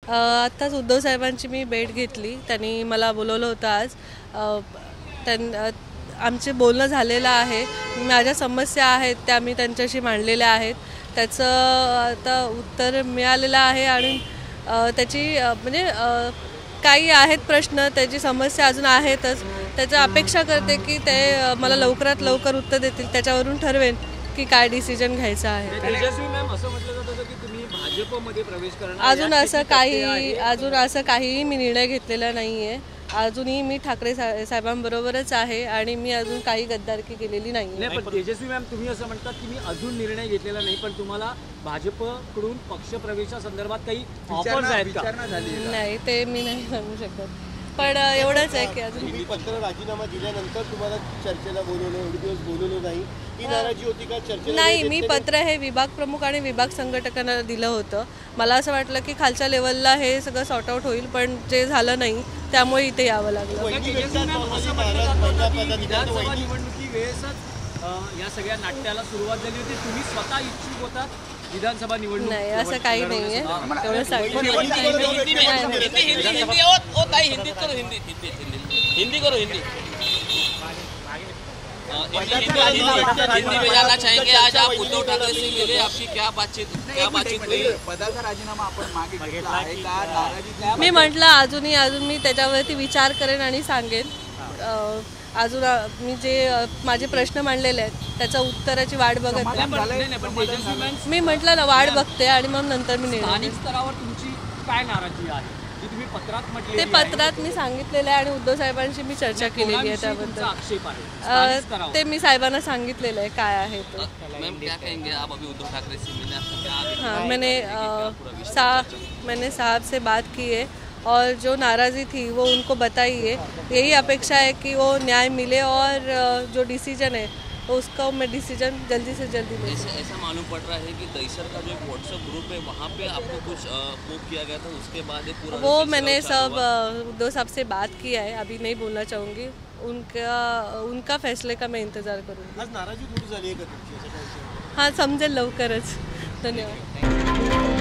आत्ताच उद्धव साहेबांची मी भेट घेतली. त्यांनी मला बोलवलं होतं आज. आमचे बोलणं झालेलं आहे. माझ्या समस्या आहेत त्या मी त्यांच्याशी मांडलेल्या आहेत. त्याचं आता उत्तर मिळालेलं आहे आणि त्याची म्हणजे काही आहेत प्रश्न, त्याची समस्या अजून आहेतच. त्याच्या अपेक्षा करते की ते मला लवकरात लवकर उत्तर देतील. त्याच्यावरून ठरवेन की काय डिसिजन घ्यायचा आहे. तेजस्वी मॅम, असं म्हटलं जात होतं की तुम्ही भाजपमध्ये प्रवेश करणार. अजून असं काहीही मी निर्णय घेतलेला नाही आहे. अजूनही मी ठाकरे साहेबांबरोबरच आहे आणि मी अजून काही गद्दारकी केलेली नाही. पण तेजस्वी मॅम, तुम्ही असं म्हणतात की मी अजून निर्णय घेतलेला नाही, पण तुम्हाला भाजपकडून पक्षप्रवेशासंदर्भात काही ऑफर्स आहेत का? नाही, ते मी नाही सांगू शकत. पण एवढंच आहे की अजून पत्र राजीनामा दिल्यानंतर तुम्हाला चर्चेला बोलवलं, एवढे दिवस बोलवलं नाही, ही नाराजी होती का चर्चेला? नाही, मी पत्र हे विभाग प्रमुख आणि विभाग संघटकांना दिलं होतं. मला असं वाटलं की खालच्या लेवलला हे सगळं सॉर्ट आउट होईल, पण जे झालं नाही त्यामुळे इथे यावं लागलं. विधानसभा निवडणुकी वेळेसच या सगळ्या नाट्याला सुरुवात झाली होती. तुम्ही स्वतः इच्छुक होता विधानसभा निवडणूक? नाही, असं काही नाहीये. तेवढं सांगतो. हिंदी में जानना चाहेंगे, आज आप उद्धव ठाकरे से मिले, आपकी क्या बातचीत हुई? पदाचा राजीनामा आपण मागे घेतला आहे का? नाराजी मी म्हटलं अजून मी त्याच्यावरती विचार करेन आणि सांगेन. अजून मी जे माझे प्रश्न मांडलेले आहेत त्याच्या उत्तराची वाट बघत मी म्हटलं ना, वाट बघते आणि मग नंतर मी स्थानिक स्तरावर तुमची काय नाराजी आहे? तुम्ही पत्रात म्हटले, ते पत्रात मी सांगितलेलं आहे आणि उद्धव साहेबांशी मी चर्चा केलेली आहे त्याबद्दल. आक्षेप आहे ते मी साहेबांना सांगितलेलं आहे काय आहे तो. हाँ, मैंने साहब से बात की है और जो नाराज़ी थी वो उनको बताई है. यही अपेक्षा है कि वो न्याय मिले और जो डिसीजन है उसका मैं डिसीजन जल्दी से जल्दी ले. ऐसा मालूम पड़ रहा है कि दहीसर का जो एक व्हाट्सएप ग्रुप है वहाँ पे आपको कुछ पोक किया गया था, उसके बाद पूरा वो मैंने सब उद्धव साहब से बात किया है. अभी नहीं बोलना चाहूँगी. उनका फैसले का मैं इंतज़ार करूँगी. आज नाराजी दूर झाली आहे का तुमची? हाँ, समजेल लवकरच. धन्यवाद.